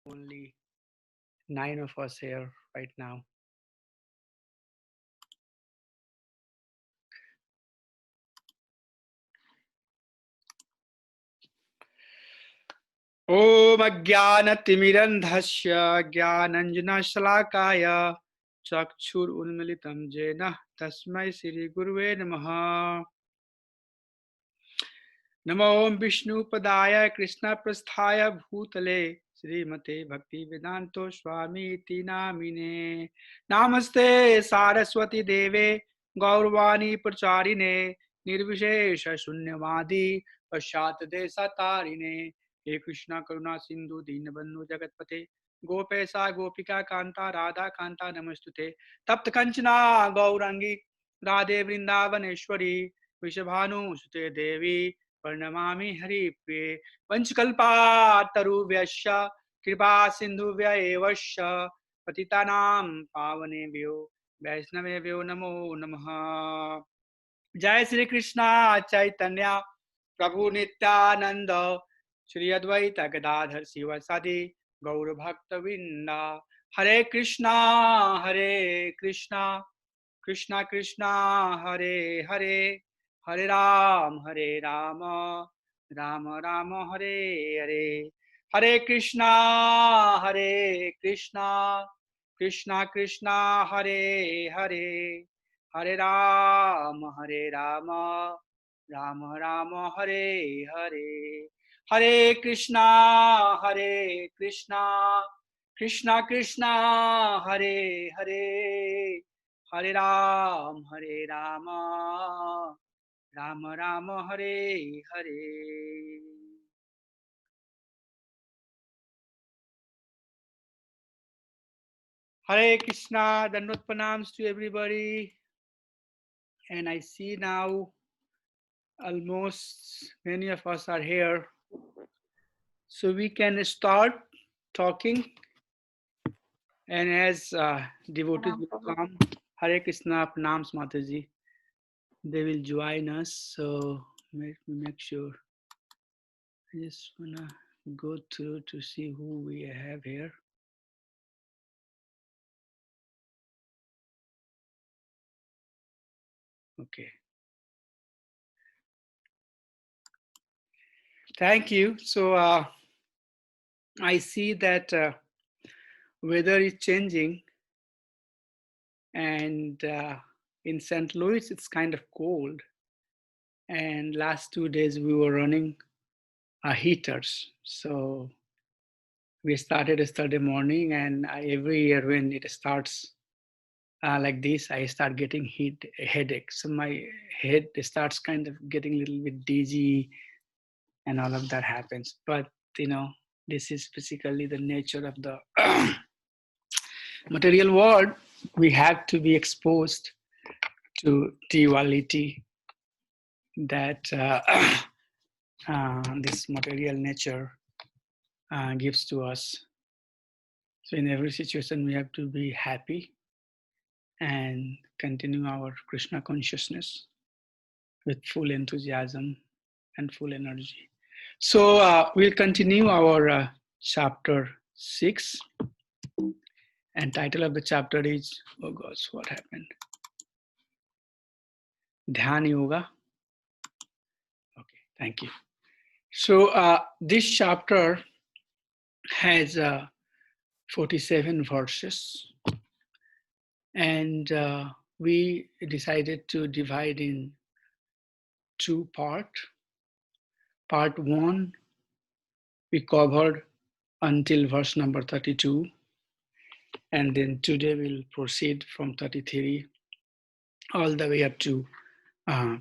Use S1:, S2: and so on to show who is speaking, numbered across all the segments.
S1: Only 9 of us here right now. ॐ अज्ञानतिमिरन्धस्य ज्ञानञ्जनशलाकाय चक्षुरुन्मिलितं येन तस्मै श्रीगुरुवे नमः। नमो विष्णुपदाय कृष्णप्रस्थाय भूतले श्रीमते भक्तिवेदान्तो स्वामी इति नामिने। नमस्ते सारस्वती देवे गौरवाणी प्रचारिणे निर्विशेष शून्यवादी पश्चात देशतारिणे। हे कृष्णा करुणा सिंधु दीनबंधु जगतपते गोपेशा गोपिका कांता राधा कांता नमस्तुते। तप्त कंचना गौरांगी राधे वृंदावनेश्वरी वृषभानुसुते देवी प्रणमामि हरिप्रिये। वंशकल्पातरुभ्यश्च कृपा सिन्धुभ्यैवश्च पतितानां पावनेभ्यो वैष्णवेभ्यो नमो नमः। जय श्री कृष्णा चैतन्य प्रभु नित्यानंद श्री अद्वैत गदाधर शिवसादि गौर भक्त वृंदा। हरे कृष्णा कृष्णा कृष्णा हरे हरे, हरे राम राम राम हरे हरे। हरे कृष्णा कृष्णा कृष्णा हरे हरे, हरे राम राम राम हरे हरे। हरे कृष्णा कृष्णा कृष्णा हरे हरे, हरे Ram Ram Ram Hare Hare. Hare Krishna, Dandavat Pranams to everybody. And I see now almost many of us are here. So we can start talking. And as devotees will come, Hare Krishna, Pranams Mataji, they will join us. So let me make sure. I just want to go through to see who we have here. Okay. Thank you. So I see that weather is changing, and in St. Louis it's kind of cold. And last 2 days we were running heaters. So we started yesterday morning, and every year when it starts like this, I start getting headache. So my head starts kind of getting a little bit dizzy, and all of that happens. But this is basically the nature of the material world. We have to be exposed to duality that this material nature gives to us. So in every situation, we have to be happy and continue our Krishna consciousness with full enthusiasm and full energy. So we'll continue our chapter 6, and title of the chapter is, oh gosh, what happened? Dhyan Yoga. Okay, thank you. So this chapter has 47 verses, and we decided to divide in two parts. Part 1, we covered until verse number 32, and then today we'll proceed from 33 all the way up to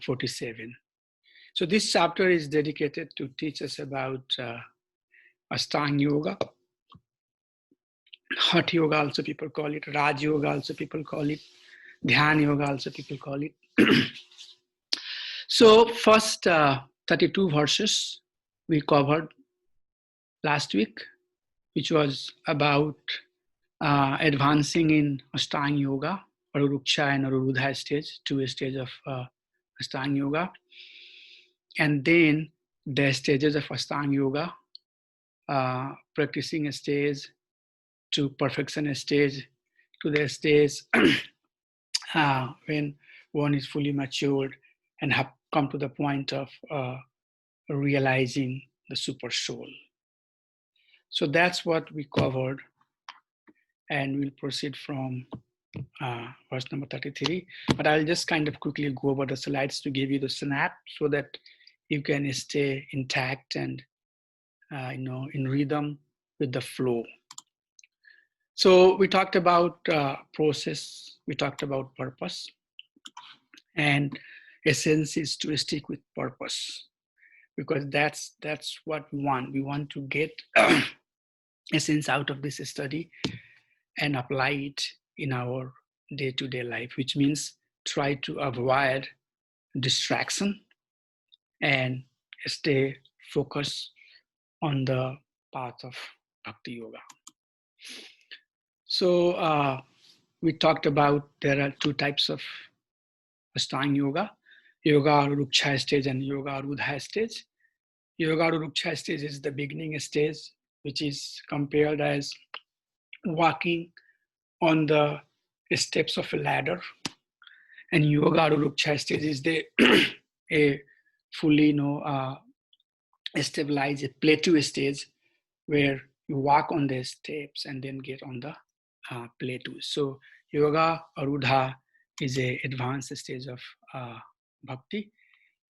S1: 47. So this chapter is dedicated to teach us about Ashtanga Yoga, Hatha Yoga also people call it, Raj Yoga also people call it, Dhyan Yoga also people call it. So first 32 verses we covered last week, which was about advancing in Ashtanga Yoga, Aruruksha and Arurudha stage, two stages of Ashtanga Yoga. And then the stages of Ashtanga Yoga, practicing stage to perfection stage to the stage when one is fully matured and have come to the point of realizing the super soul. So that's what we covered, and we'll proceed from verse number 33. But I'll just kind of quickly go over the slides to give you the snap so that you can stay intact and in rhythm with the flow. So we talked about process, we talked about purpose, and essence is to stick with purpose, because that's what we want. We want to get essence out of this study and apply it in our day-to-day life, which means try to avoid distraction and stay focused on the path of Bhakti Yoga. So we talked about there are two types of Ashtanga Yoga, Yoga Aruruksha stage and Yoga Arudha stage. Yoga Aruruksha stage is the beginning stage, which is compared as walking on the steps of a ladder. And Yoga Aruruksha stage is the a fully stabilized plateau stage where you walk on the steps and then get on the plateau. So Yoga Arudha is a advanced stage of bhakti.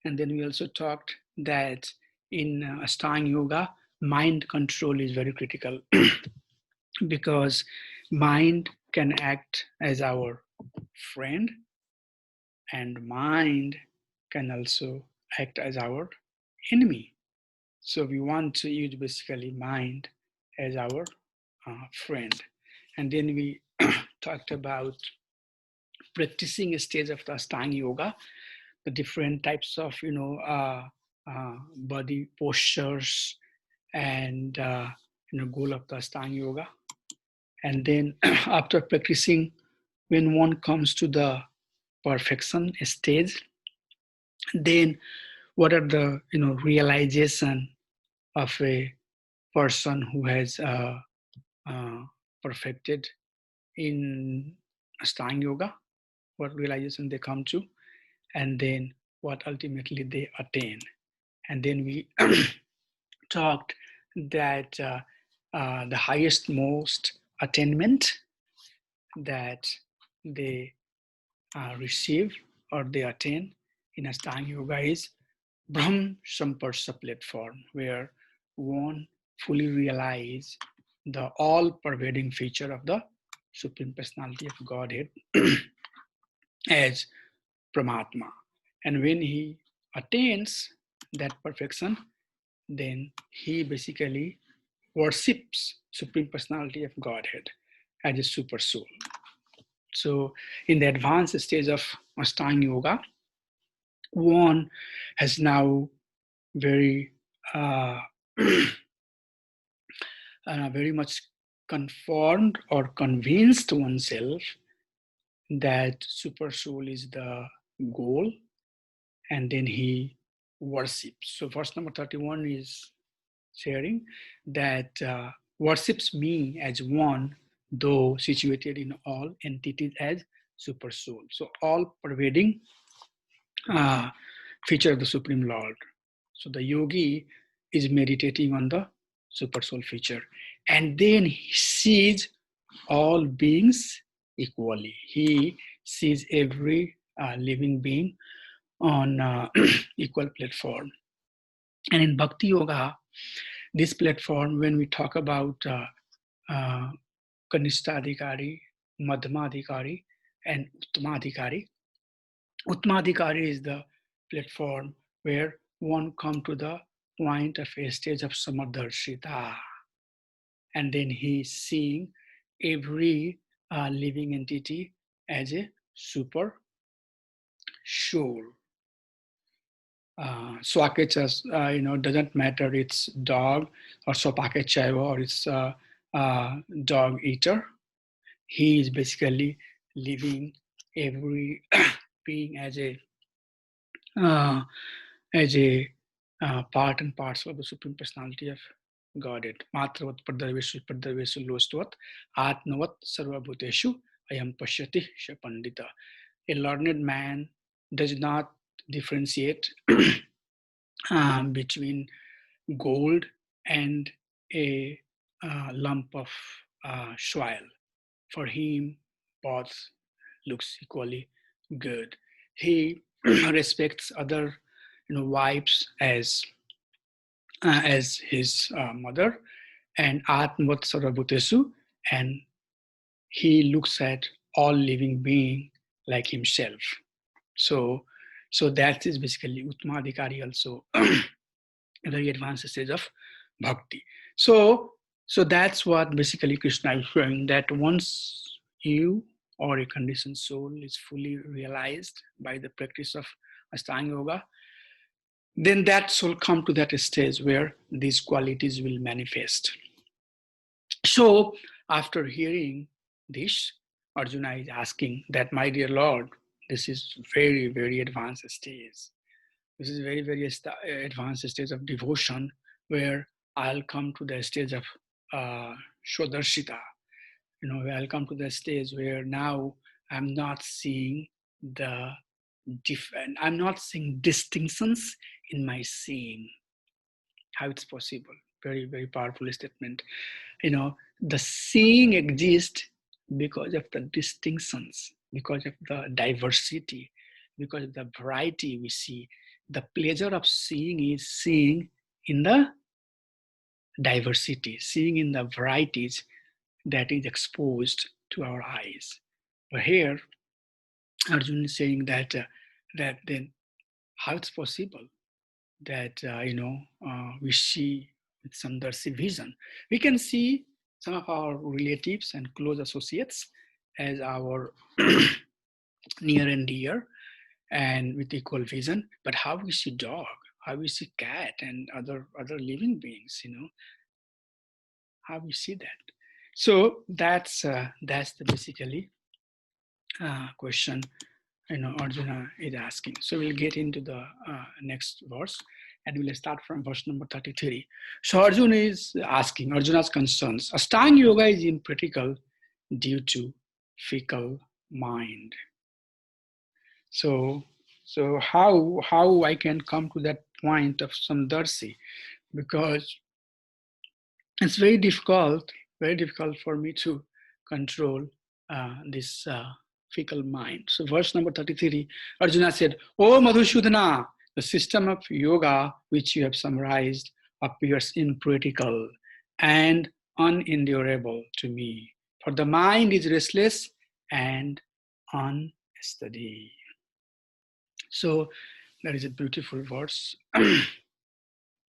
S1: And then we also talked that in Ashtanga Yoga, mind control is very critical because mind can act as our friend and mind can also act as our enemy. So we want to use basically mind as our friend. And then we talked about practicing a stage of the Ashtanga Yoga, the different types of body postures and goal of the Ashtanga Yoga. And then after practicing, when one comes to the perfection stage, then what are the realization of a person who has perfected in Ashtanga Yoga, what realization they come to, and then what ultimately they attain. And then we talked that the highest most attainment that they receive or they attain in Ashtanga Yoga is Brahm Samparsa platform, where one fully realize the all-pervading feature of the Supreme Personality of Godhead as Paramatma. And when he attains that perfection, then he basically worships Supreme Personality of Godhead as a super soul. So in the advanced stage of Ashtanga Yoga, one has now very very much conformed or convinced oneself that super soul is the goal, and then he worships. So verse number 31 is sharing that worships me as one, though situated in all entities as super soul. So all pervading feature of the Supreme Lord. So the yogi is meditating on the super soul feature, and then he sees all beings equally. He sees every living being on equal platform. And in Bhakti Yoga, this platform, when we talk about Kanistadhikari, Madhyamadhikari, and Uttamadhikari, Uttamadhikari is the platform where one come to the point of a stage of Samadharshita. And then he is seeing every living entity as a super soul. Swakechas, doesn't matter it's dog or Swapakechaiva or it's dog eater. He is basically living every being as a part and parcel of the Supreme Personality of Godhead. Matravat pradarveshu lostvat atmavat sarvabhuteshu ayam pashyati shapandita. A learned man does not differentiate between gold and a lump of soil. For him, both looks equally good. He respects other, wives as his mother, and Atmat Sarvabhutesu, and he looks at all living being like himself. So, so that is basically Utmadhikari also, a very advanced stage of bhakti. So, so that's what basically Krishna is showing, that once you or a conditioned soul is fully realized by the practice of Ashtanga Yoga, then that soul come to that stage where these qualities will manifest. So after hearing this, Arjuna is asking that, my dear Lord, this is very, very advanced stage. This is very, very advanced stage of devotion, where I'll come to the stage of Shodarshita. I'll come to the stage where now I'm not seeing the I'm not seeing distinctions in my seeing. How it's possible? Very, very powerful statement. The seeing exists because of the distinctions, because of the diversity, because of the variety we see. The pleasure of seeing is seeing in the diversity, seeing in the varieties that is exposed to our eyes. But here, Arjun is saying that then how it's possible that we see with some Darsi vision. We can see some of our relatives and close associates as our near and dear, and with equal vision. But how we see dog, how we see cat, and other living beings, how we see that. So that's the basically question Arjuna is asking. So we'll get into the next verse, and we'll start from verse number 33. So Arjuna is asking, Arjuna's concerns. Ashtanga Yoga is impractical due to fickle mind. So how I can come to that point of samdarsi, because it's very difficult for me to control this fickle mind. So verse number 33, Arjuna said, "O Madhusudana, the system of yoga which you have summarized appears impractical and unendurable to me, for the mind is restless and unsteady." So there is a beautiful verse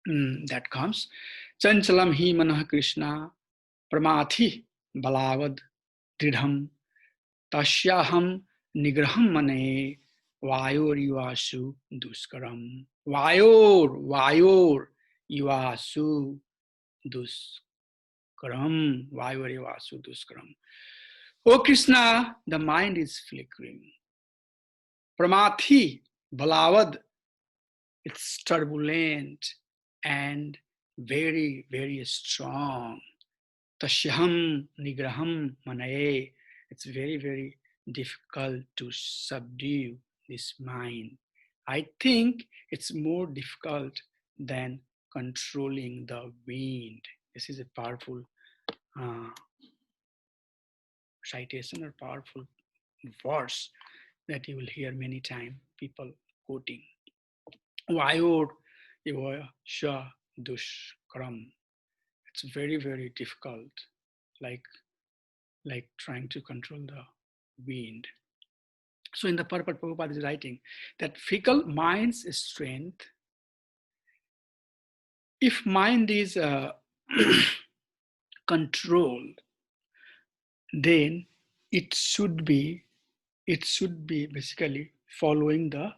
S1: that comes. Chanchalam hi manah Krishna pramathi balavad dridham tasyaham nigraham mane vayor yuvasu duskaram. Vayor yuvasu duskaram. Vayor yuvasu duskaram. Oh Krishna, the mind is flickering. Pramathi balavad, it's turbulent and very, very strong. Tashyaham nigraham manaye, it's very, very difficult to subdue this mind. I think it's more difficult than controlling the wind. This is a powerful citation or powerful verse that you will hear many times people quoting. Vayor Sha Dushkaram. It's very, very difficult, like trying to control the wind. So in the purport, Prabhupada is writing that fickle mind's strength, if mind is controlled, then it should be basically following the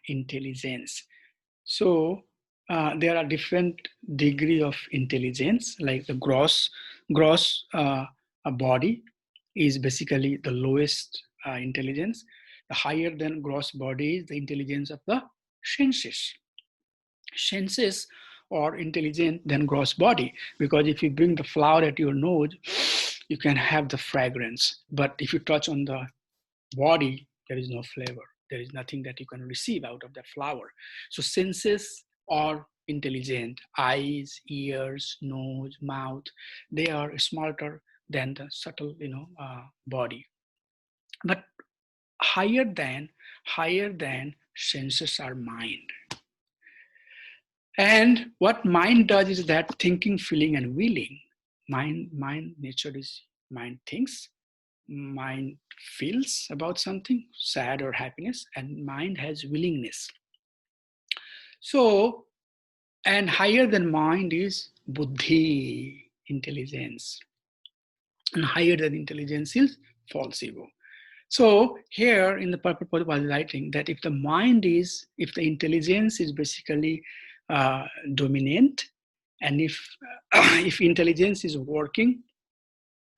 S1: intelligence. So there are different degree of intelligence, like the gross body is basically the lowest intelligence. The higher than gross body is the intelligence of the senses. Senses or intelligent than gross body. Because if you bring the flower at your nose, you can have the fragrance. But if you touch on the body, there is no flavor. There is nothing that you can receive out of that flower. So senses are intelligent. Eyes, ears, nose, mouth, they are smarter than the subtle, body. But higher than senses are mind. And what mind does is that thinking, feeling, and willing. Mind nature is mind thinks, mind feels about something, sad or happiness, and mind has willingness. So, and higher than mind is buddhi, intelligence. And higher than intelligence is false ego. So here in the purport was writing that if the intelligence is basically dominant, and if if intelligence is working,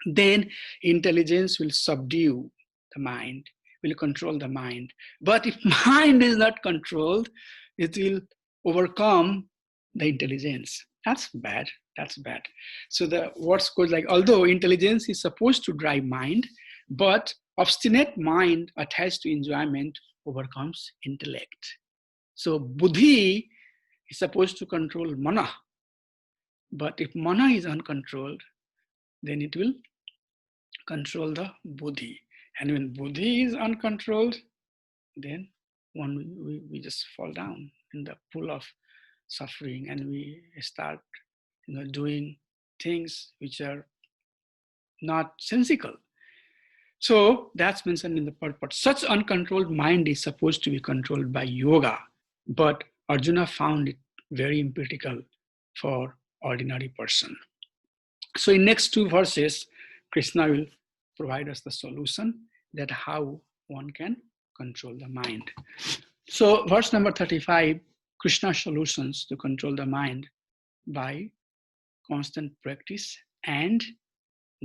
S1: then intelligence will subdue the mind, will control the mind. But if mind is not controlled, it will overcome the intelligence. That's bad. That's bad. So the words goes like, although intelligence is supposed to drive mind, but obstinate mind attached to enjoyment overcomes intellect. So buddhi is supposed to control mana. But if mana is uncontrolled, then it will control the buddhi. And when buddhi is uncontrolled, then we just fall down in the pool of suffering, and we start doing things which are not sensical. So that's mentioned in the purport. Such uncontrolled mind is supposed to be controlled by yoga, but Arjuna found it very impractical for ordinary person. So in next two verses, Krishna will provide us the solution that how one can control the mind. So verse number 35, Krishna's solutions to control the mind by constant practice and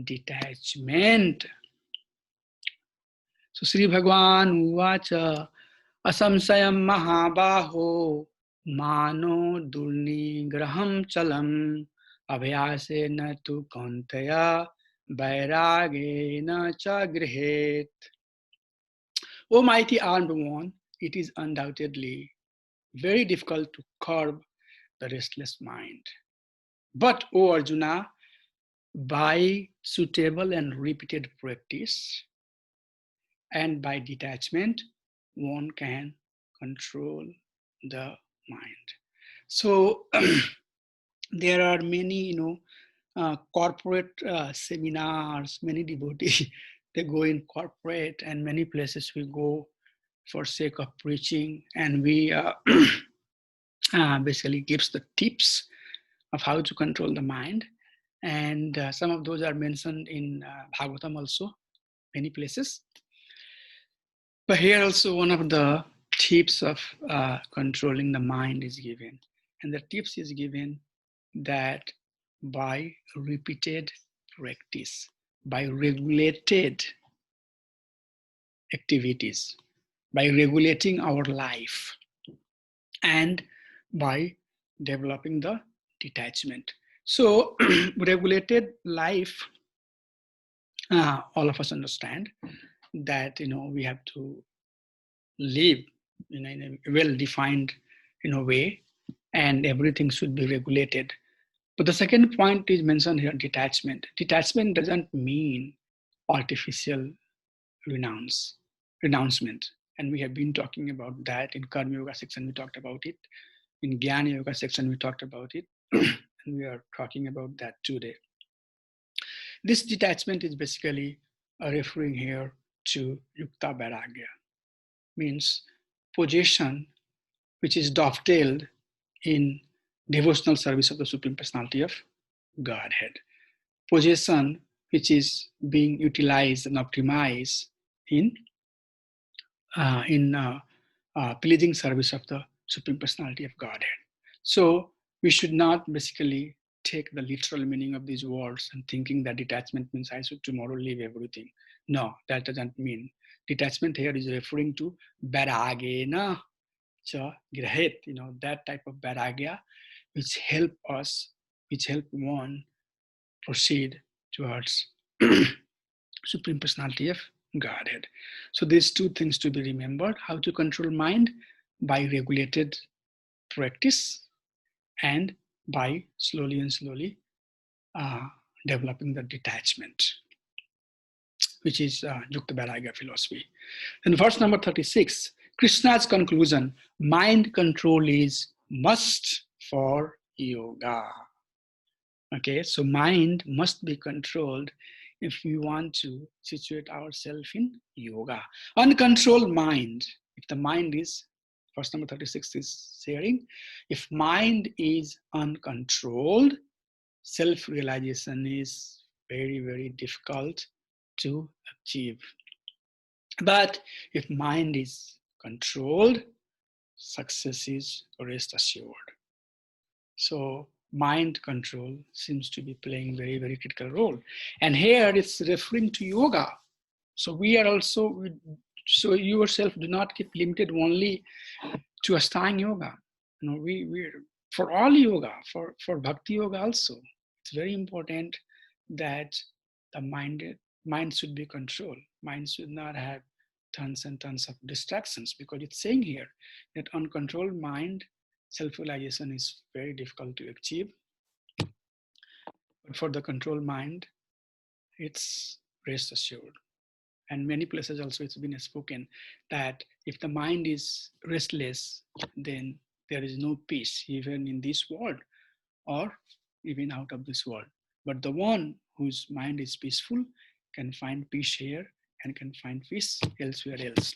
S1: detachment. So Sri Bhagwan Uvacha Asamsayam Mahabaho Mano Durni Graham Chalam Abhyase na tu Kantaya Vairage na cha grihet. O mighty armed one, it is undoubtedly very difficult to curb the restless mind. But, O Arjuna, by suitable and repeated practice and by detachment, one can control the mind. So there are many, corporate seminars, many devotees, they go in corporate, and many places we go for sake of preaching, and we basically gives the tips of how to control the mind. And some of those are mentioned in Bhagavatam also, many places. But here also one of the tips of controlling the mind is given. And the tips is given that by repeated practice, by regulated activities, by regulating our life, and by developing the detachment. So regulated life, all of us understand that we have to live in a well-defined way, and everything should be regulated. But the second point is mentioned here, detachment. Detachment doesn't mean artificial renouncement. And we have been talking about that in Karma Yoga section, we talked about it. In Jnana Yoga section, we talked about it. And we are talking about that today. This detachment is basically referring here to Yukta Vairagya, means possession which is dovetailed in devotional service of the Supreme Personality of Godhead. Possession which is being utilized and optimized in pleasing service of the Supreme Personality of Godhead. So we should not basically take the literal meaning of these words and thinking that detachment means I should tomorrow leave everything. No, that doesn't mean. Detachment here is referring to vairagena cha grahet, that type of vairagya which help one proceed towards Supreme Personality of Godhead. So there's two things to be remembered: how to control mind by regulated practice, and by slowly and slowly developing the detachment, which is Yukta Vairagya philosophy. In verse number 36, Krishna's conclusion: mind control is must for yoga. Okay, so mind must be controlled if we want to situate ourselves in yoga. Uncontrolled mind, if the mind is, verse number 36 is sharing, if mind is uncontrolled, self-realization is very, very difficult to achieve. But if mind is controlled, success is rest assured. So mind control seems to be playing very, very critical role. And here it's referring to yoga. So we are also, so you yourself do not keep limited only to Ashtanga yoga. You know, we're for all yoga, for Bhakti yoga also. It's very important that the mind should be controlled. Mind should not have tons and tons of distractions, because it's saying here that uncontrolled mind, self-realization is very difficult to achieve. But for the controlled mind, it's rest assured. And many places also it's been spoken that if the mind is restless, then there is no peace even in this world or even out of this world. But the one whose mind is peaceful can find peace here and can find peace elsewhere else.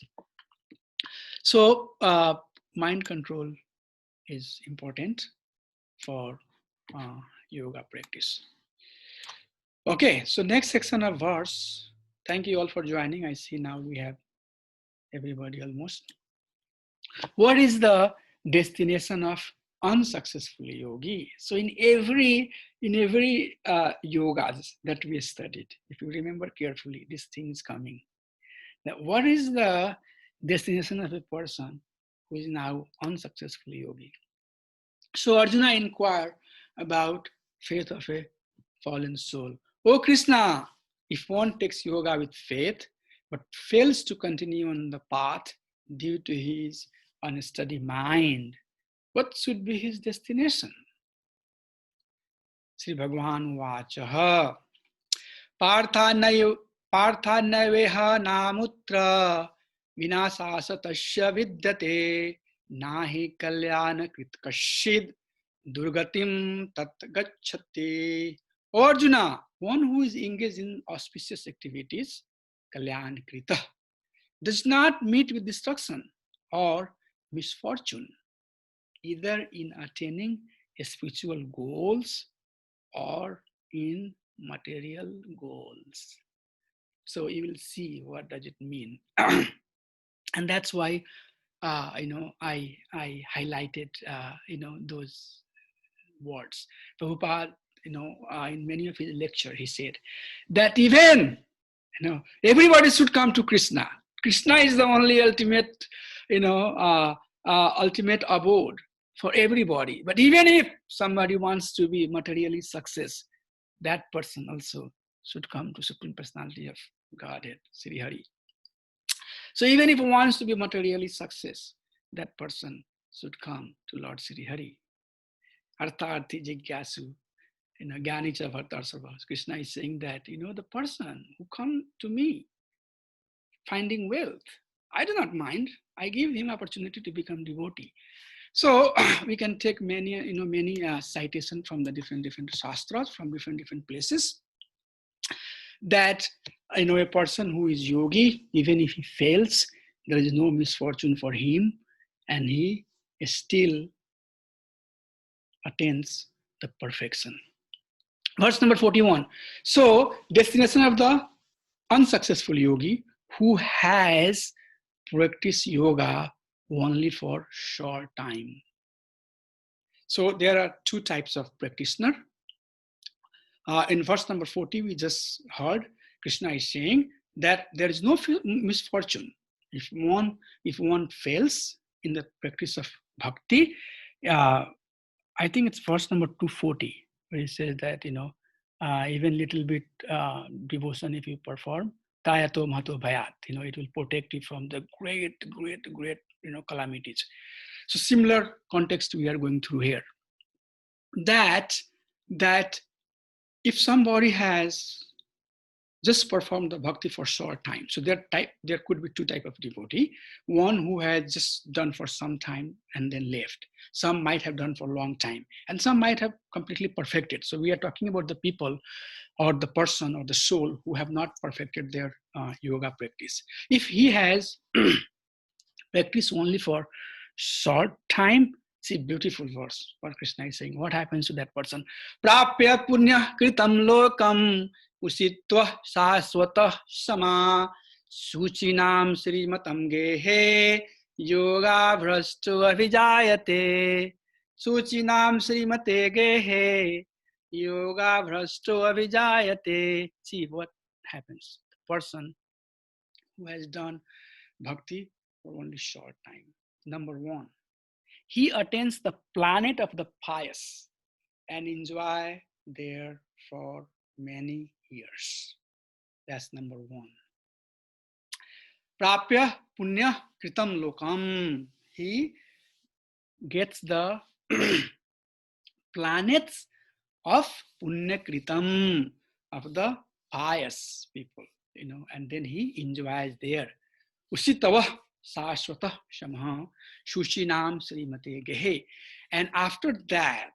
S1: So mind control is important for yoga practice. Okay, so next section of verse. Thank you all for joining. I see now we have everybody almost. What is the destination of unsuccessful yogi? So in every yogas that we studied, if you remember carefully, this thing is coming. Now, what is the destination of a person who is now unsuccessful yogi? So Arjuna inquired about faith of a fallen soul. Oh Krishna, if one takes yoga with faith but fails to continue on the path due to his unsteady mind, what should be his destination? Sri Bhagavan Vachaha Parthanaiveha namutra vinasasa tasya vidyate nahi kalyana krit kashid durgatim tat gacchati. O Arjuna, one who is engaged in auspicious activities, kalyan krita, does not meet with destruction or misfortune, either in attaining spiritual goals or in material goals. So you will see what does it mean. And that's why I highlighted those words. Prabhupada, in many of his lectures, he said that even everybody should come to Krishna. Krishna is the only ultimate, ultimate abode for everybody. But even if somebody wants to be materially success, that person also should come to Supreme Personality of Godhead, Sri Hari. So even if he wants to be materially success, that person should come to Lord Sri Hari. Artharthi Jigyasu, Gyani cha Bhartarsava. Krishna is saying that, the person who come to me finding wealth, I do not mind. I give him opportunity to become devotee. So we can take many citations from the different shastras, from different places, that a person who is yogi, even if he fails, there is no misfortune for him, and he still attains the perfection. Verse number 41. So, destination of the unsuccessful yogi who has practiced yoga only for short time. So there are two types of practitioner. In verse number 40, we just heard Krishna is saying that there is no misfortune. If one fails in the practice of bhakti, I think it's verse number 240, where it says that, even little bit devotion if you perform, tayato mato bhayat, it will protect you from the great, great, great, calamities. So similar context we are going through here. That, that if somebody has just perform the bhakti for short time. So there could be two type of devotee. One who had just done for some time and then left. Some might have done for a long time, and some might have completely perfected. So we are talking about the people or the person or the soul who have not perfected their yoga practice. If he has practice only for short time, see beautiful verse what Krishna is saying. What happens to that person? Prapya punya kritam lokam usitva saswata sama suchinam srimatam gehe yoga भ्रष्टो अभिजायते suchinam srimate gehe yoga भ्रष्टो अभिजायते. See what happens. The person who has done bhakti for only short time. Number one, he attains the planet of the pious and enjoy there for many years. That's number one. Prapya punya kritam lokam. He gets the planets of punya kritam, of the pious people, and then he enjoys there. Usitava Sashwata Shamha Shushinam Srimate Gehe. And after that,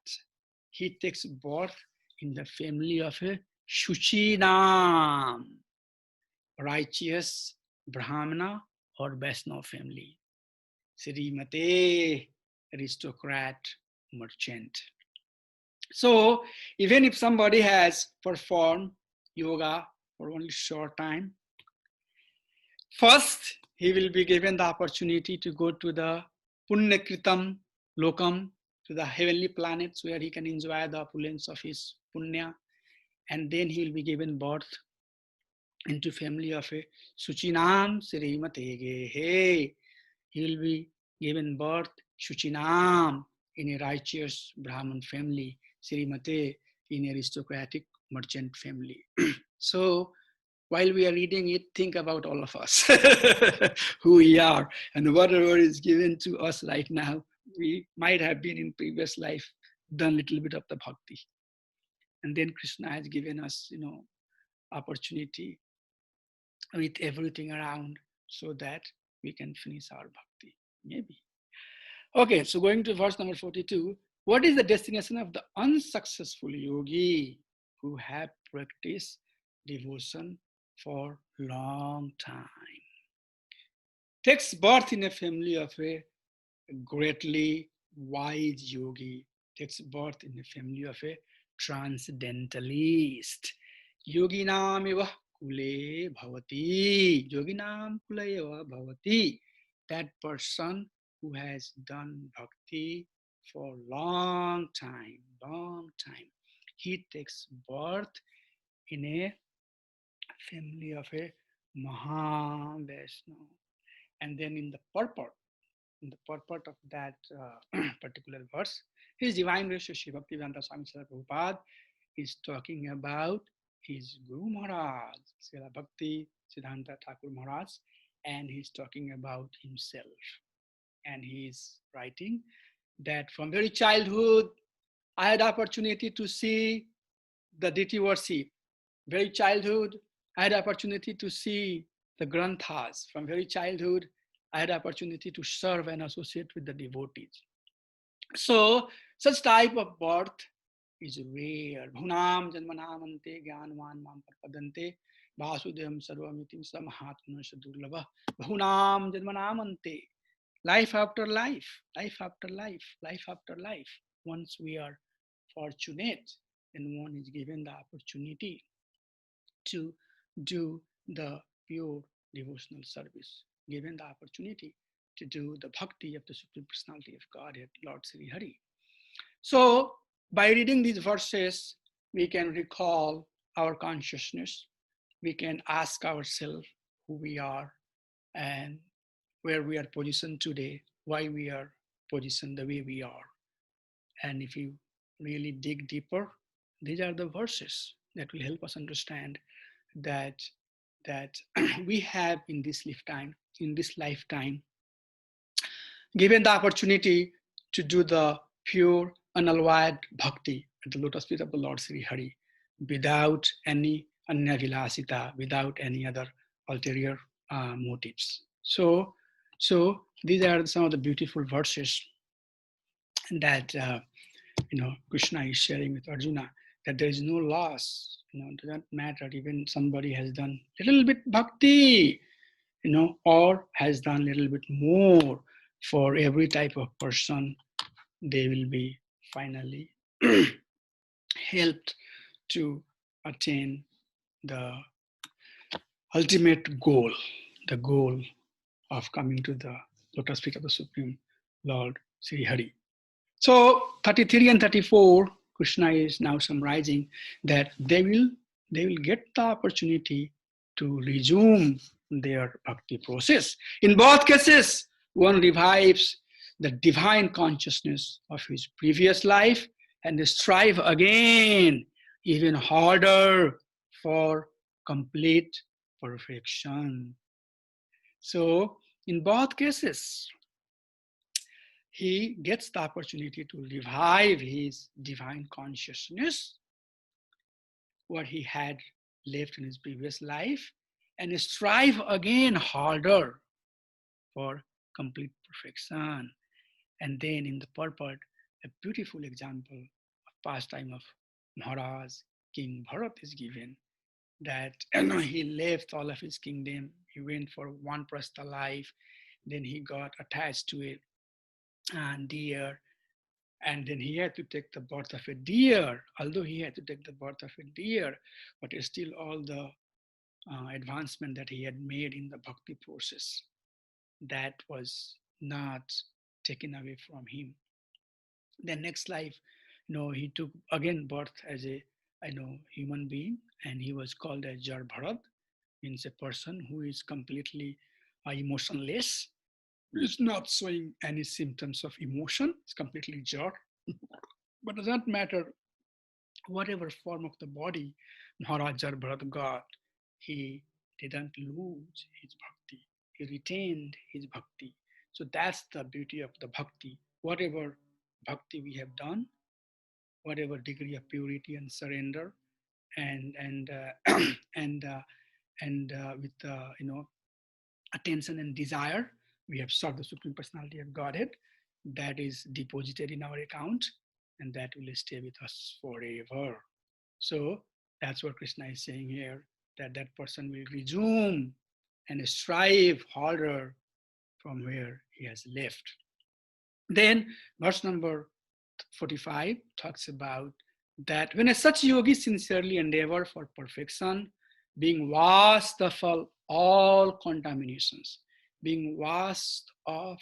S1: he takes birth in the family of a Shushinam, righteous Brahmana or Vaishnava family. Srimate, aristocrat, merchant. So even if somebody has performed yoga for only short time, first, he will be given the opportunity to go to the Punyakritam Lokam, to the heavenly planets where he can enjoy the opulence of his Punya. And then he will be given birth into family of a Suchinam Srimate. He will be given birth Suchinam in a righteous Brahman family, Srimate in a aristocratic merchant family. So while we are reading it, think about all of us, who we are, and whatever is given to us right now. We might have been in previous life, done a little bit of the bhakti. And then Krishna has given us, opportunity with everything around so that we can finish our bhakti, maybe. Okay, so going to verse number 42. What is the destination of the unsuccessful yogi who have practiced devotion for long time? Takes birth in a family of a greatly wise yogi. Takes birth in a family of a transcendentalist. Yoginam eva kule bhavati. Yoginam kule eva bhavati. That person who has done bhakti for long time, he takes birth in a family of a Maha Vaishnava. And then in the purport of that particular verse, His Divine Grace Sri Bhaktivedanta Swami Srila Prabhupada is talking about his Guru Maharaj, Srila Bhakti Siddhanta Thakur Maharaj, and he's talking about himself. And he's writing that from very childhood, I had opportunity to see the deity worship. Very childhood, I had opportunity to see the granthas. From very childhood, I had opportunity to serve and associate with the devotees. So such type of birth is rare. Bhunam janmanamante jnanvan mam padante vasudevam sarvamitim samahatmana sadurlabha. Bhunam janmanamante. Life after life, life after life, life after life. Once we are fortunate and one is given the opportunity to do the pure devotional service, given the opportunity to do the bhakti of the Supreme Personality of Godhead, Lord Sri Hari. So, by reading these verses, we can recall our consciousness. We can ask ourselves who we are and where we are positioned today, why we are positioned the way we are. And if you really dig deeper, these are the verses that will help us understand that that we have in this lifetime, given the opportunity to do the pure, unalloyed bhakti at the lotus feet of the Lord Sri Hari, without any anya vilasita, without any other ulterior motives. So these are some of the beautiful verses that Krishna is sharing with Arjuna, that there is no loss. It doesn't matter even somebody has done little bit bhakti, or has done little bit more. For every type of person, they will be finally helped to attain the ultimate goal, the goal of coming to the lotus feet of the Supreme Lord Sri Hari. So 33 and 34, Krishna is now summarizing that they will get the opportunity to resume their bhakti process. In both cases, one revives the divine consciousness of his previous life and strive again even harder for complete perfection. So in both cases, he gets the opportunity to revive his divine consciousness, what he had left in his previous life, and strive again harder for complete perfection. And then in the purport, a beautiful example of pastime of Maharaj, King Bharat is given, that he left all of his kingdom, he went for one prastha life, then he got attached to a deer, and then he had to take the birth of a deer. Although he had to take the birth of a deer, but still all the advancement that he had made in the bhakti process, that was not taken away from him. The next life, he took again birth as a human being, and he was called as Jar Bharat, means a person who is completely emotionless, is not showing any symptoms of emotion, it's completely jar. But does not matter whatever form of the body Maharaj Jar Bharat got, he didn't lose his bhakti. He retained his bhakti. So that's the beauty of the bhakti. Whatever bhakti we have done, whatever degree of purity and surrender, and and with attention and desire, we have sought the Supreme Personality of Godhead, that is deposited in our account, and that will stay with us forever. So that's what Krishna is saying here, that that person will resume and strive harder from where he has left. Then verse number 45 talks about that when a such yogi sincerely endeavor for perfection, being washed of all contaminations, being washed of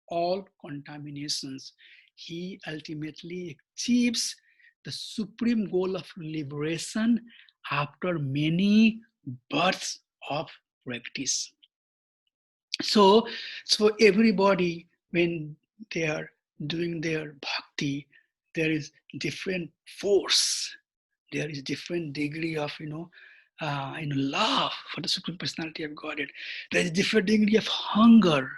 S1: all contaminations, he ultimately achieves the supreme goal of liberation after many births of practice. So everybody, when they are doing their bhakti, there is different force, there is different degree of love for the Supreme Personality of Godhead. There is different degree of hunger,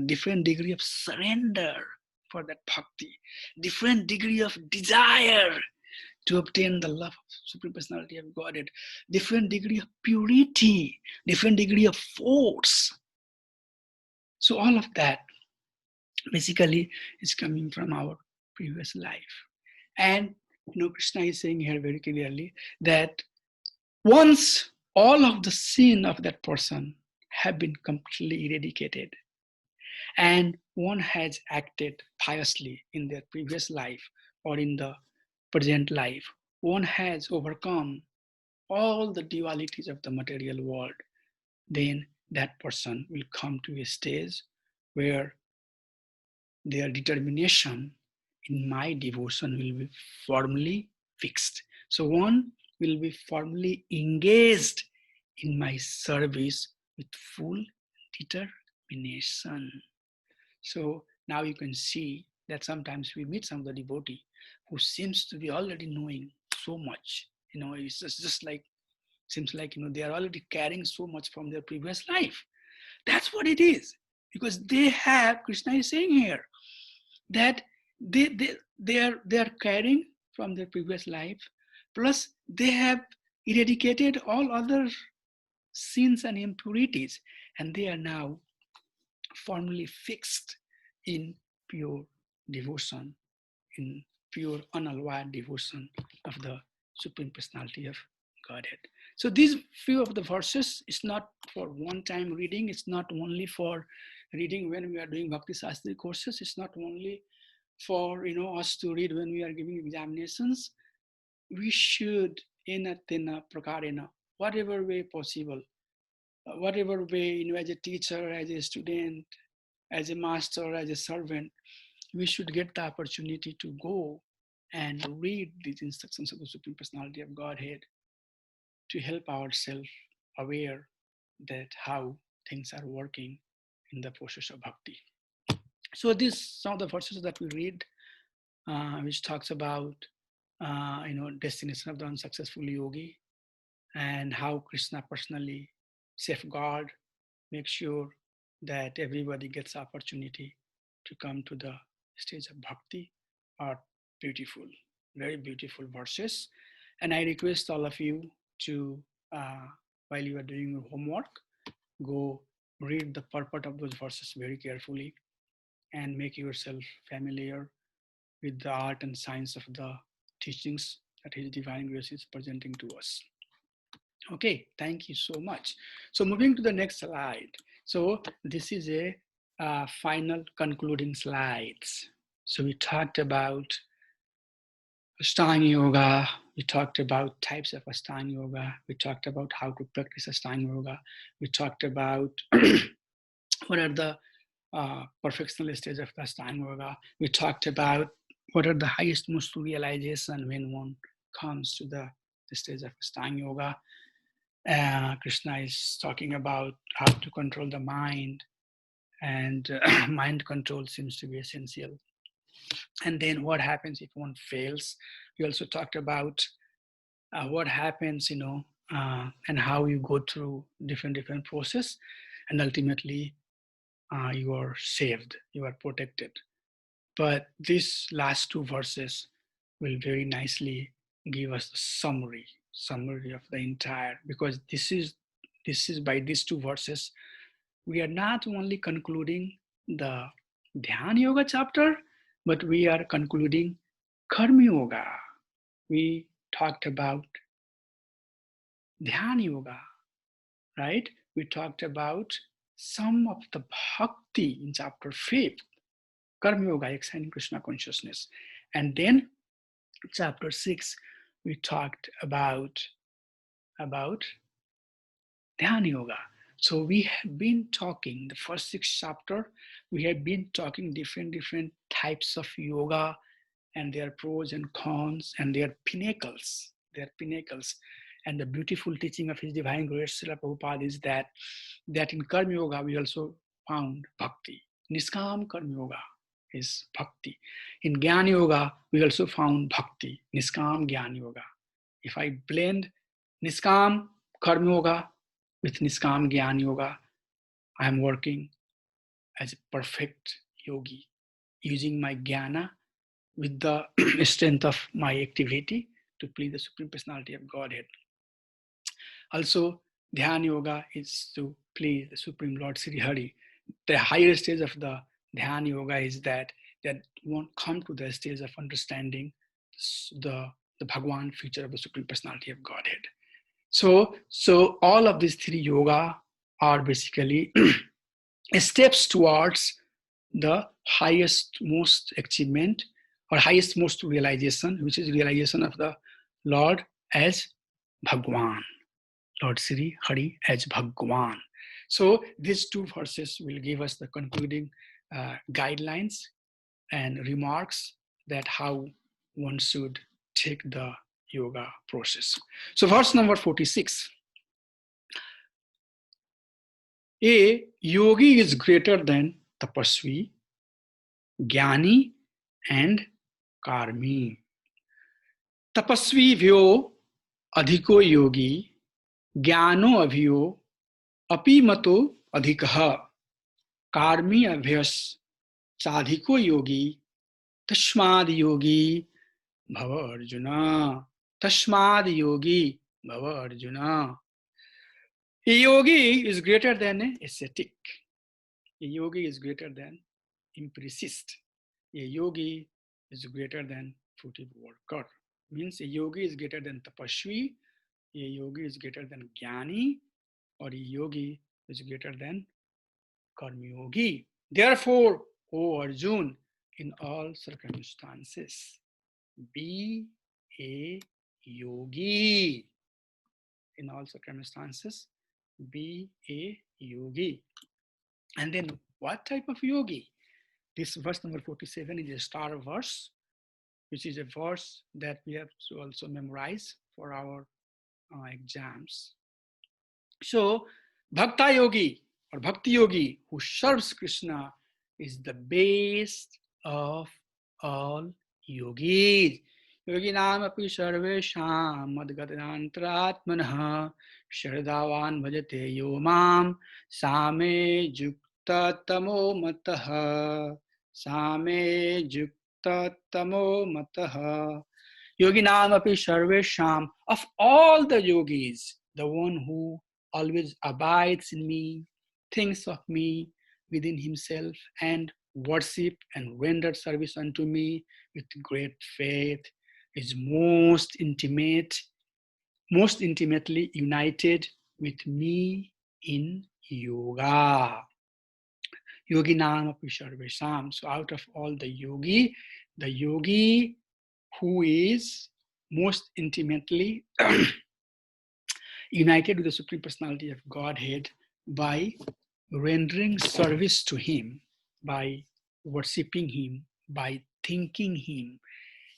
S1: different degree of surrender for that bhakti, different degree of desire to obtain the love of Supreme Personality of Godhead, different degree of purity, different degree of force. So all of that basically is coming from our previous life. And Krishna is saying here very clearly that once all of the sin of that person have been completely eradicated, and one has acted piously in their previous life or in the present life, one has overcome all the dualities of the material world, then that person will come to a stage where their determination in my devotion will be firmly fixed. So one will be firmly engaged in my service with full determination. So now you can see that sometimes we meet some devotee who seems to be already knowing so much. It's just like, seems like, they are already carrying so much from their previous life. That's what it is. Because they have, Krishna is saying here, that they are carrying from their previous life, plus they have eradicated all other sins and impurities, and they are now firmly fixed in pure devotion, in pure unalloyed devotion of the Supreme Personality of Godhead. So these few of the verses is not for one-time reading. It's not only for reading when we are doing Bhakti Sastry courses. It's not only for us to read when we are giving examinations. We should, ena tena prakarena, whatever way possible, whatever way, as a teacher, as a student, as a master, as a servant, we should get the opportunity to go and read these instructions of the Supreme Personality of Godhead to help ourselves aware that how things are working in the process of bhakti. So these some of the verses that we read, which talks about destination of the unsuccessful yogi, and how Krishna personally safeguard, make sure that everybody gets opportunity to come to the stage of bhakti, are beautiful, very beautiful verses. And I request all of you to, while you are doing your homework, go read the purport of those verses very carefully and make yourself familiar with the art and science of the teachings that His Divine Grace is presenting to us. Okay, thank you so much. So moving to the next slide. So this is a final concluding slides. So we talked about Ashtanga Yoga. We talked about types of Ashtanga Yoga. We talked about how to practice Ashtanga Yoga. We talked about what are the perfectional stages of the Ashtanga Yoga. We talked about what are the highest most realization when one comes to the stage of Ashtanga Yoga. Krishna is talking about how to control the mind, and mind control seems to be essential. And then what happens if one fails? We also talked about what happens, and how you go through different process, and ultimately you are saved, you are protected. But these last two verses will very nicely give us a summary of the entire, because this is by these two verses we are not only concluding the Dhyan Yoga chapter, but we are concluding Karma Yoga. We talked about Dhyan Yoga, right? We talked about some of the Bhakti in chapter 5, Karma Yoga, extending Krishna consciousness. And then chapter 6, we talked about Dhyan Yoga. So we have been talking, the first 6 chapter, we have been talking different types of yoga and their pros and cons and their pinnacles. And the beautiful teaching of His Divine Grace, Srila Prabhupada, is that in Karma Yoga we also found Bhakti. Niskam Karma Yoga is Bhakti. In Jnana Yoga we also found Bhakti. Niskam Jnana Yoga. If I blend Niskam Karma Yoga with Niskam Jnana Yoga, I am working as a perfect yogi, using my jnana with the strength of my activity to please the Supreme Personality of Godhead. Also, Dhyan Yoga is to please the Supreme Lord Sri Hari. The higher stage of the Dhyan Yoga is that one come to the stage of understanding the Bhagwan feature of the Supreme Personality of Godhead. So all of these 3 yoga are basically steps towards the highest most achievement or highest most realization, which is realization of the Lord as Bhagwan, Lord Sri Hari as Bhagwan. So these 2 verses will give us the concluding guidelines and remarks that how one should take the yoga process. So verse number 46. A yogi is greater than tapasvi, jnani and karmi. Tapasvi vyo adhiko yogi, jnano abhiyo api mato adhikaha, karmi abhyas sadhiko yogi, tashmad yogi bhava arjuna. Tashmad yogi bhava arjuna. A yogi is greater than an ascetic. A yogi is greater than empiricist. A yogi is greater than fruitive worker. Means a yogi is greater than tapashvi, a yogi is greater than jnani, or a yogi is greater than karmi yogi. Therefore, O Arjun, in all circumstances, be a yogi. In all circumstances, be a yogi. And then what type of yogi? This verse number 47 is a star verse, which is a verse that we have to also memorize for our exams. So, Bhakta Yogi or Bhakti Yogi who serves Krishna is the best of all yogis. Yoginam api sarvesham madgadanantratmanah shardavan bhajate yo mam same jukta tamo matah same jukta tamo matah. Yoginam api sarvesham, of all the yogis, the one who always abides in me, thinks of me within himself, and worship and render service unto me with great faith, is most intimately united with me in yoga. Yoginam api sarvesham. So out of all the yogi who is most intimately united with the Supreme Personality of Godhead by rendering service to Him, by worshipping Him, by thinking Him.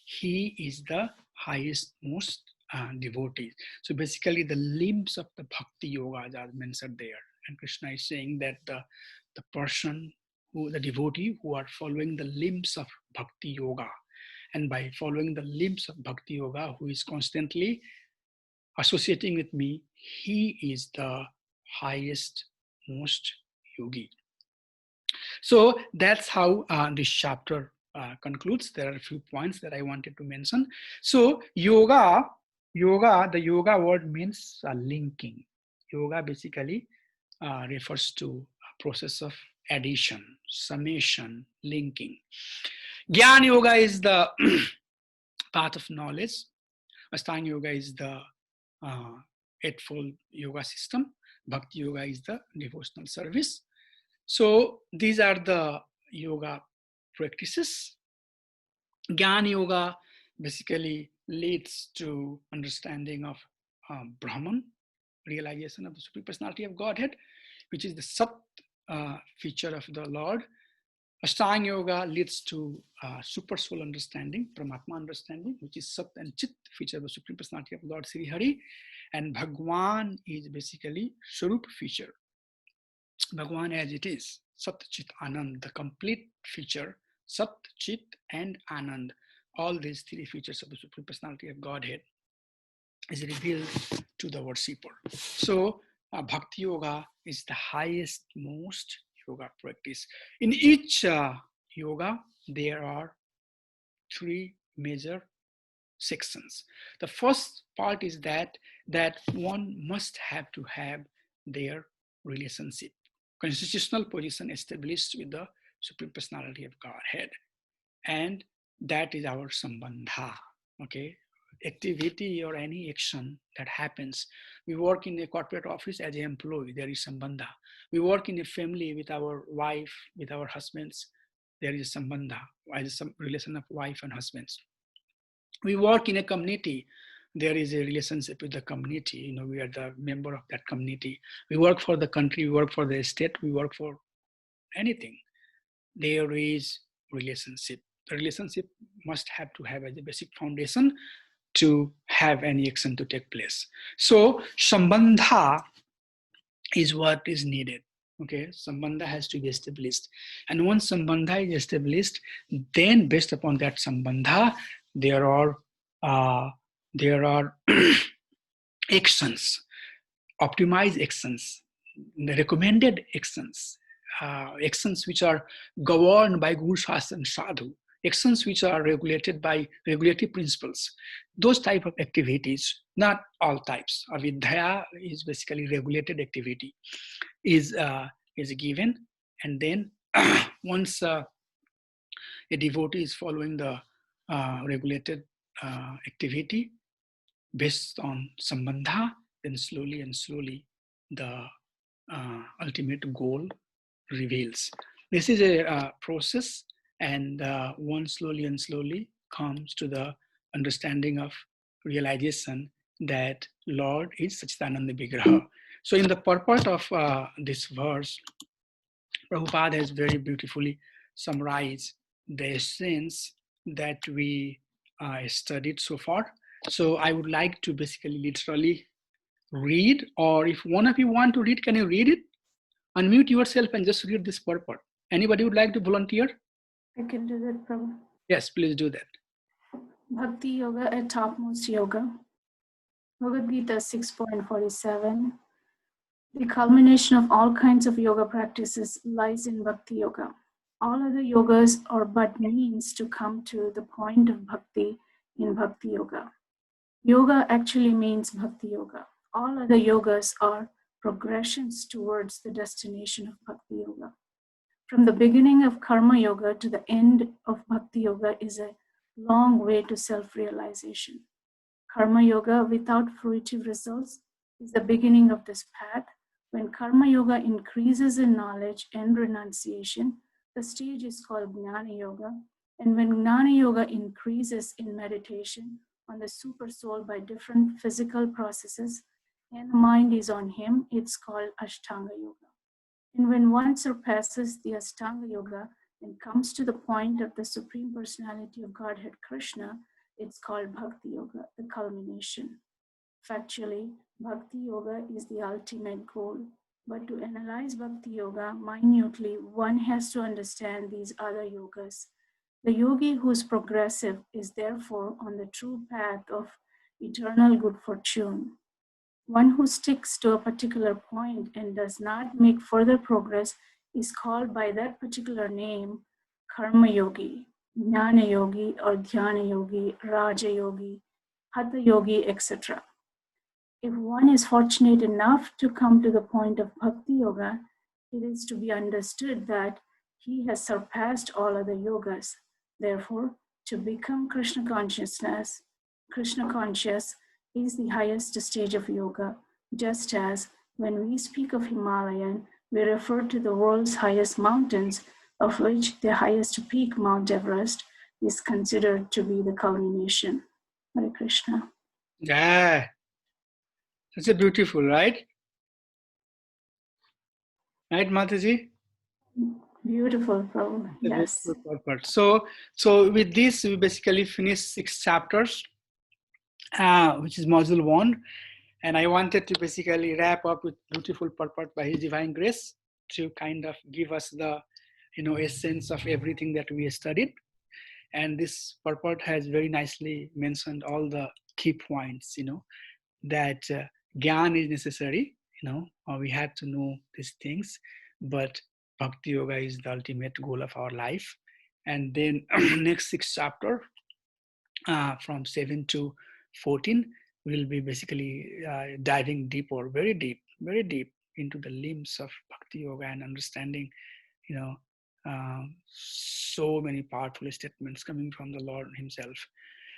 S1: He is the highest, most devotee. So basically the limbs of the Bhakti Yoga are mentioned there. And Krishna is saying that the person, the devotee who are following the limbs of Bhakti Yoga, and by following the limbs of Bhakti Yoga, who is constantly associating with me, he is the highest, most yogi. So that's how this chapter concludes. There are a few points that I wanted to mention. So the yoga word means linking. Yoga basically refers to a process of addition, summation, linking. Gyan yoga is the path of knowledge. Ashtanga yoga is the eightfold yoga system. Bhakti yoga is the devotional service. So these are the yoga practices. Gyan yoga basically leads to understanding of Brahman, realization of the Supreme Personality of Godhead, which is the Sat feature of the Lord. Ashtanga yoga leads to super soul understanding, Paramatma understanding, which is Sat and Chit feature of the Supreme Personality of Lord Sri Hari. And Bhagwan is basically Swarup feature. Bhagwan as it is, Sat Chit Anand, the complete feature, Sat, Chit and Anand. All these three features of the Supreme Personality of Godhead is revealed to the worshipper. So Bhakti Yoga is the highest, most yoga practice. In each yoga, there are three major sections. The first part is that one must have to have their relationship, constitutional position established with the Supreme Personality of Godhead. And that is our sambandha, okay? Activity or any action that happens. We work in a corporate office as an employee, there is sambandha. We work in a family with our wife, with our husbands, there is sambandha, as a relation of wife and husbands. We work in a community, there is a relationship with the community. You know, we are the member of that community. We work for the country, we work for the state, we work for anything. There is relationship. The relationship must have to have as a basic foundation to have any action to take place. So sambandha is what is needed. Okay, sambandha has to be established. And once sambandha is established, then based upon that sambandha, there are uh, there are actions, optimized actions, the recommended actions, actions which are governed by Guru Shastra and Sadhu, actions which are regulated by regulative principles. Those type of activities, not all types. Avidya is basically regulated activity, is uh, is given, and then once a devotee is following the regulated activity based on sambandha, then slowly and slowly the ultimate goal reveals. This is a process, and one slowly and slowly comes to the understanding of realization that Lord is Satchidananda Vigraha. So, in the purport of this verse, Prabhupada has very beautifully summarized the essence that we studied so far. So I would like to basically literally read, or if one of you want to read, can you read it? Unmute yourself and just read this purport. Anybody would like to volunteer?
S2: I can do that, Prabhu.
S1: Yes, please do that.
S2: Bhakti Yoga at Topmost Yoga. Bhagavad Gita 6.47. The culmination of all kinds of yoga practices lies in Bhakti Yoga. All other yogas are but means to come to the point of bhakti in Bhakti Yoga. Yoga actually means Bhakti Yoga. All other yogas are progressions towards the destination of Bhakti Yoga. From the beginning of Karma Yoga to the end of Bhakti Yoga is a long way to self-realization. Karma Yoga without fruitive results is the beginning of this path. When Karma Yoga increases in knowledge and renunciation, the stage is called Jnana Yoga. And when Jnana Yoga increases in meditation on the super soul by different physical processes, and the mind is on him, it's called Ashtanga Yoga. And when one surpasses the Ashtanga Yoga and comes to the point of the Supreme Personality of Godhead Krishna, it's called Bhakti Yoga, the culmination. Factually, Bhakti Yoga is the ultimate goal. But to analyze Bhakti Yoga minutely, one has to understand these other yogas. The yogi who is progressive is therefore on the true path of eternal good fortune. One who sticks to a particular point and does not make further progress is called by that particular name Karma Yogi, Jnana Yogi, or Dhyana Yogi, Raja Yogi, Hatha Yogi, etc. If one is fortunate enough to come to the point of Bhakti Yoga, it is to be understood that he has surpassed all other yogas. Therefore, to become Krishna consciousness, Krishna conscious is the highest stage of yoga, just as when we speak of Himalayan, we refer to the world's highest mountains, of which the highest peak, Mount Everest, is considered to be the culmination. Hare Krishna.
S1: Yeah, that's a beautiful, right? Right, Mataji?
S2: Beautiful, Prabhu. Yes.
S1: Beautiful purport. So with this, we basically finished 6 chapters, which is module 1. And I wanted to basically wrap up with beautiful purport by His Divine Grace to kind of give us the, essence of everything that we studied. And this purport has very nicely mentioned all the key points, that Gyan is necessary, we have to know these things, but Bhakti Yoga is the ultimate goal of our life. And then next 6 chapter, from 7 to 14, we'll be basically diving deeper, very deep into the limbs of Bhakti Yoga and understanding, so many powerful statements coming from the Lord Himself.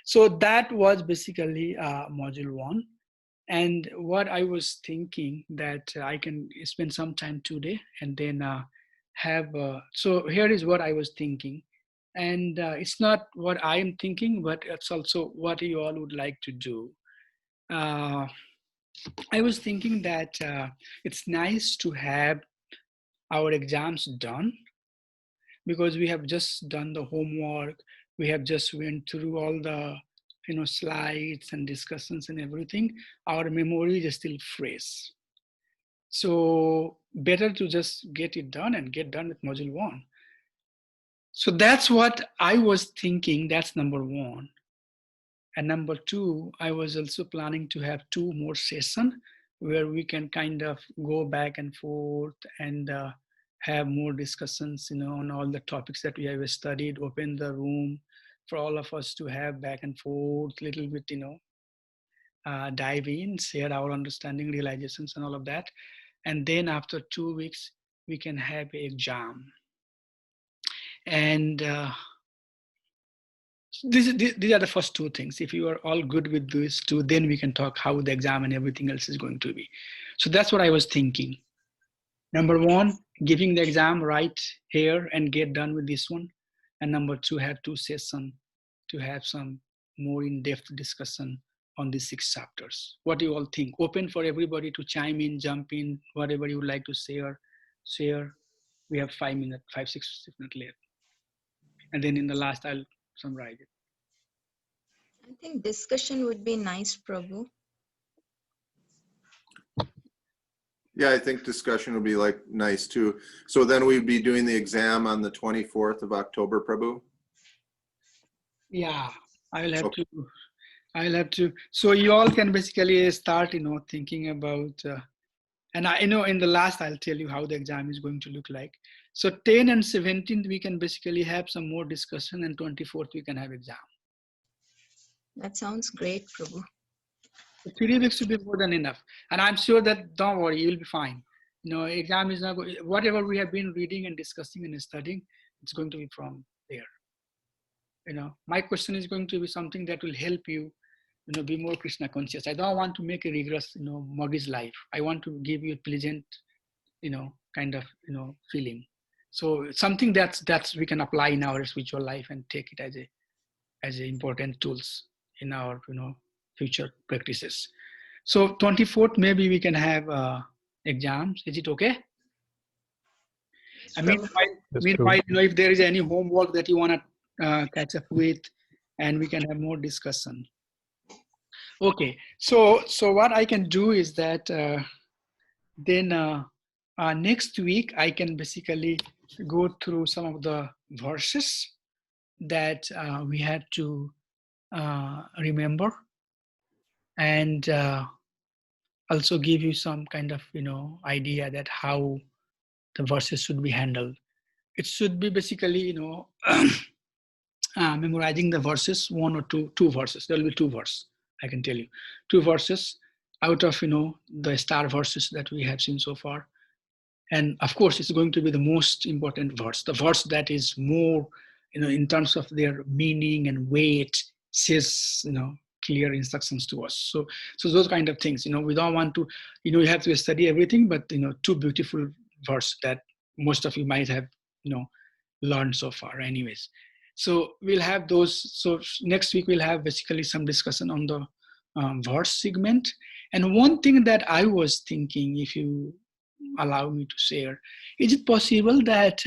S1: So that was basically module 1. And what I was thinking that I can spend some time today and then have. So here is what I was thinking, and it's not what I am thinking, but it's also what you all would like to do. Uh, I was thinking that it's nice to have our exams done, because we have just done the homework, we have just went through all the slides and discussions and everything. Our memory is still fresh, So better to just get it done and get done with module 1. So that's what I was thinking. That's number 1. And number 2, I was also planning to have 2 more sessions where we can kind of go back and forth and have more discussions, on all the topics that we have studied, open the room for all of us to have back and forth, little bit, dive in, share our understanding, realizations and all of that. And then after 2 weeks, we can have an exam. And these are the first 2 things. If you are all good with these 2, then we can talk how the exam and everything else is going to be. So that's what I was thinking. Number 1, giving the exam right here and get done with this one. And number 2, have 2 sessions to have some more in-depth discussion on these 6 chapters. What do you all think? Open for everybody to chime in, jump in, whatever you would like to share. We have 5 minutes, 5-6 minutes left. And then in the last, I'll summarize it.
S3: I think discussion would be nice, Prabhu.
S4: Yeah, I think discussion would be nice too. So then we'd be doing the exam on the 24th of October, Prabhu?
S1: Yeah, I'll have to. So you all can basically start, thinking about, and I know in the last, I'll tell you how the exam is going to look like. So 10 and 17th, we can basically have some more discussion, and 24th, we can have exam.
S3: That sounds great, Prabhu.
S1: 3 weeks will be more than enough. And I'm sure that, don't worry, you'll be fine. Exam is not going, whatever we have been reading and discussing and studying, it's going to be from there. My question is going to be something that will help you, be more Krishna conscious. I don't want to make a rigorous, mortgage life. I want to give you a pleasant, kind of, feeling. So something that's we can apply in our spiritual life and take it as a important tools in our, future practices. So 24th, maybe we can have exams. Is it okay? I mean, meanwhile, if there is any homework that you want to catch up with, and we can have more discussion. Okay, so what I can do is that then next week I can basically go through some of the verses that we had to remember, and also give you some kind of idea that how the verses should be handled. It should be basically memorizing the verses, 1 or 2 verses. There will be 2 verses, I can tell you, 2 verses out of the star verses that we have seen so far. And of course, it's going to be the most important verse, the verse that is more in terms of their meaning and weight, says clear instructions to us. So those kind of things, we don't want to, you have to study everything, but 2 beautiful verse that most of you might have learned so far anyways. So we'll have those. So next week we'll have basically some discussion on the verse segment. And one thing that I was thinking, if you allow me to share, is it possible that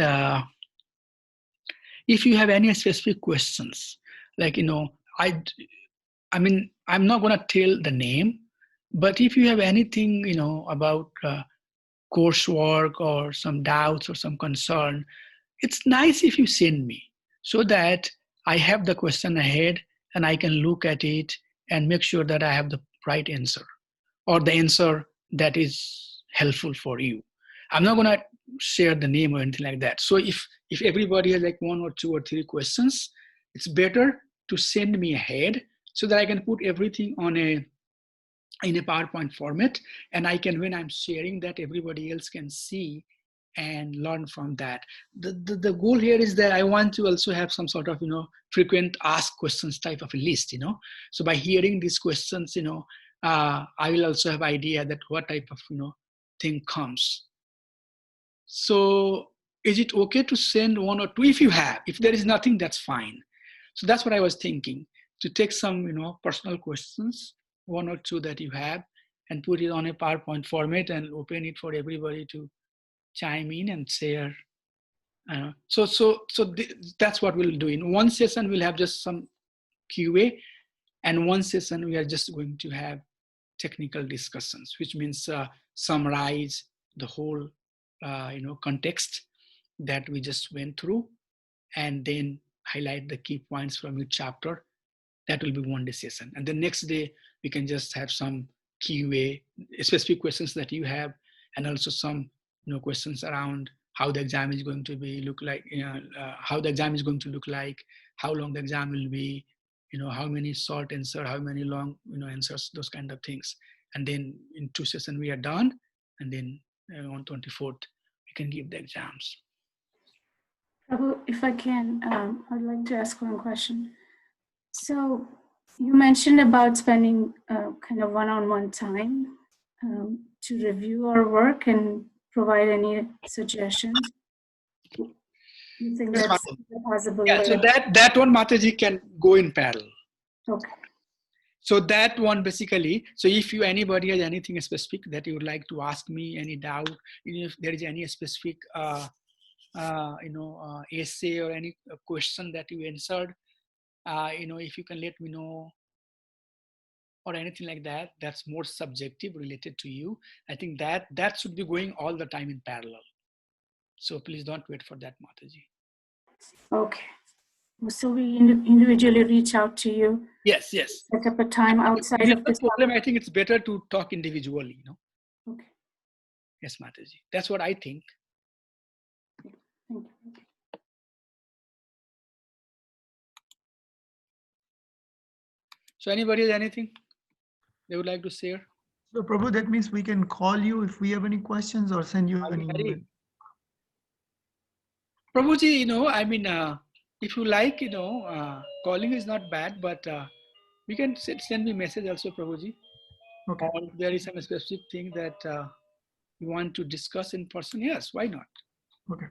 S1: if you have any specific questions, like I mean, I'm not going to tell the name, but if you have anything, about coursework or some doubts or some concern, it's nice if you send me so that I have the question ahead and I can look at it and make sure that I have the right answer or the answer that is helpful for you. I'm not going to share the name or anything like that. So if everybody has like 1 or 2 or 3 questions, it's better to send me ahead so that I can put everything in a PowerPoint format, and I can, when I'm sharing that, everybody else can see and learn from that. The goal here is that I want to also have some sort of frequent asked questions type of a list. So by hearing these questions, I will also have idea that what type of thing comes. So is it okay to send 1 or 2? If there is nothing, that's fine. So that's what I was thinking, to take some personal questions, 1 or 2 that you have, and put it on a PowerPoint format and open it for everybody to chime in and share. That's what we'll do. In one session, we'll have just some QA, and one session we are just going to have technical discussions, which means summarize the whole context that we just went through, and then highlight the key points from each chapter. That will be one day session. And the next day, we can just have some QA, specific questions that you have, and also some questions around how the exam is going to be look like, how the exam is going to look like, how long the exam will be, how many short answer, how many long answers, those kind of things. And then in 2 sessions we are done, and then on 24th we can give the exams.
S2: Prabhu, if I can, I'd like to ask one question. So you mentioned about spending kind of one-on-one time to review our work and provide any suggestions. You think
S1: Yes,
S2: that's a possible
S1: yeah,
S2: way?
S1: so that one, Mataji, can go in parallel.
S2: Okay.
S1: So that one basically, so if anybody has anything specific that you would like to ask me, any doubt, if there is any specific essay or any question that you answered, if you can let me know, or anything like that, that's more subjective related to you. I think that should be going all the time in parallel. So please don't wait for that, Mataji.
S2: Okay. So we individually reach out to you.
S1: Yes.
S2: Set up a time outside
S1: If
S2: of this
S1: problem, I think it's better to talk individually,
S2: Okay.
S1: Yes, Mataji. That's what I think.
S2: Thank you.
S1: So anybody has anything they would like to share?
S5: So Prabhu, that means we can call you if we have any questions or send you an email.
S1: Prabhuji, if you like, calling is not bad, but we can send me message also, Prabhuji.
S5: Okay.
S1: Or if there is some specific thing that you want to discuss in person, yes, why not?
S5: Okay.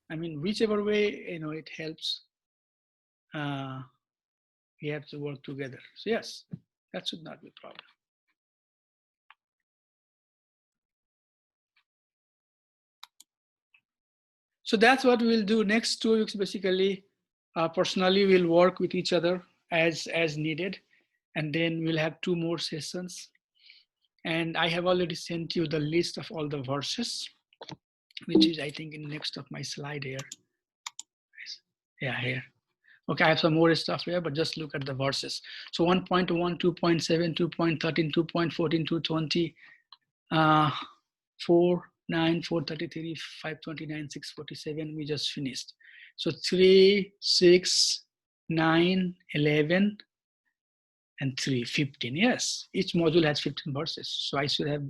S1: Whichever way, it helps. We have to work together. So yes, that should not be a problem. So that's what we'll do next 2 weeks. Basically, personally, we'll work with each other as needed, and then we'll have 2 more sessions. And I have already sent you the list of all the verses, which is, I think, in next of my slide here. Yeah, here. Okay, I have some more stuff here, but just look at the verses. So 1.1, 2.7, 2.13, 2.14, 220, 4, 9, 433, 529, 647, we just finished. So 3, 6, 9, 11, and 3, 15. Yes, each module has 15 verses. So I should have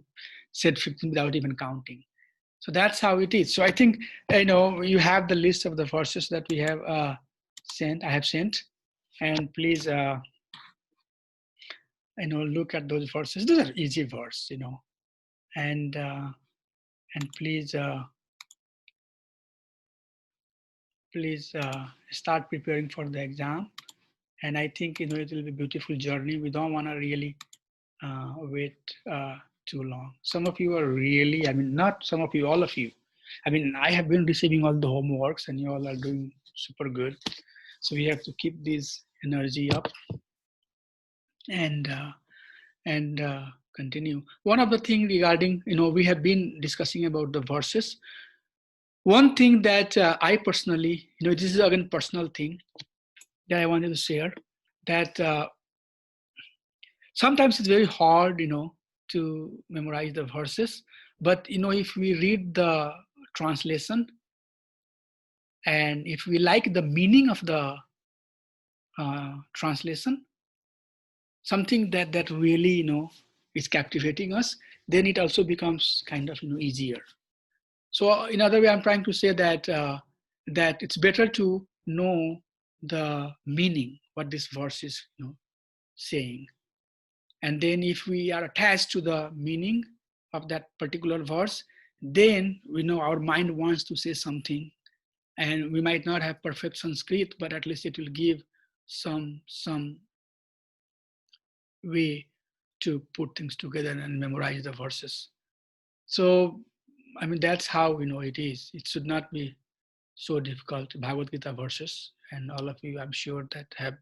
S1: said 15 without even counting. So that's how it is. So I think, you have the list of the verses that we have I have sent, and please, look at those verses. Those are easy verses, and please, start preparing for the exam. And I think, it will be a beautiful journey. We don't want to really wait too long. Some of you are really, not some of you, all of you. I have been receiving all the homeworks, and you all are doing super good. So we have to keep this energy up and continue. One of the things regarding, we have been discussing about the verses. One thing that I personally, this is again personal thing that I wanted to share, that sometimes it's very hard, to memorize the verses. But, if we read the translation, and if we like the meaning of the translation, something that really, is captivating us, then it also becomes kind of, easier. So in other way, I'm trying to say that that it's better to know the meaning, what this verse is, saying. And then if we are attached to the meaning of that particular verse, then we know our mind wants to say something, and we might not have perfect Sanskrit, but at least it will give some way to put things together and memorize the verses. So, that's how, it is. It should not be so difficult. Bhagavad Gita verses, and all of you, I'm sure, that have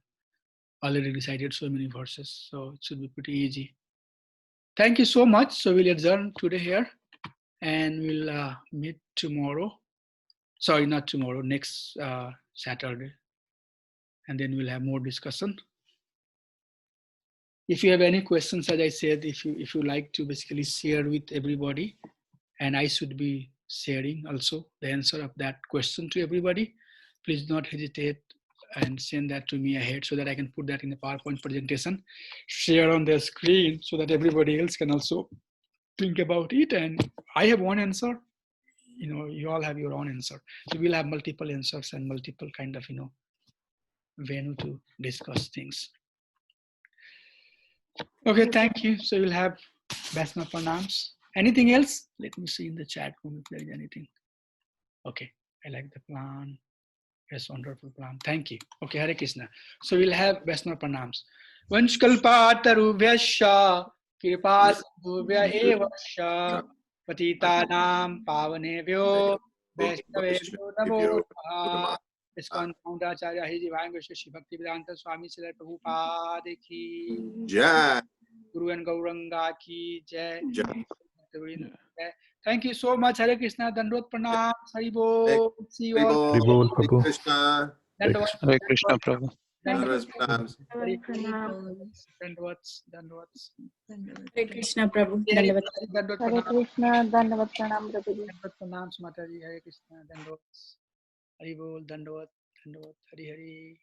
S1: already recited so many verses. So it should be pretty easy. Thank you so much. So we'll adjourn today here. and we'll meet tomorrow. Sorry, not tomorrow, next Saturday. And then we'll have more discussion. If you have any questions, as I said, if you like to basically share with everybody, and I should be sharing also the answer of that question to everybody, please do not hesitate and send that to me ahead so that I can put that in the PowerPoint presentation, share on the screen so that everybody else can also think about it. And I have one answer, you all have your own answer. So we'll have multiple answers and multiple kind of, venue to discuss things. Okay, thank you. So we'll have Vaishnava Pranams. Anything else? Let me see in the chat room if there is anything. Okay, I like the plan. Yes, wonderful plan. Thank you. Okay, Hare Krishna. So we'll have Vaishnava Pranams. Vanshkalpatarubhyasya kripa sindhubhya evasya patitanam pavanebhyo Vaishnavebhyo namo namaha. ISKCON founder Acharya His Divine Gracious Shri Bhakti Vedanta Swami Srila Prabhupada ki
S4: Jai.
S1: Guru and Gauranga ki jai.
S4: Jai.
S1: Thank you so much. Hare Krishna. Dandot Pranam. Haribol. See you all.
S6: Haribol,
S4: Hare
S6: Prabhu.
S4: Krishna.
S1: Dandot.
S6: Hare Krishna, Prabhu.
S4: Dandavats pranams.
S1: Dandavats. Dandavats.
S7: Hare Krishna Prabhu. Dandavat.
S1: Dandot
S2: Hare
S1: Pranam.
S2: Krishna, Dandavat Pranam Prabhuji.
S1: Dandot Pranam Mataji. Hare Krishna. Dandavats. Haribol. Dandavat. Dandavat. Hari Hari.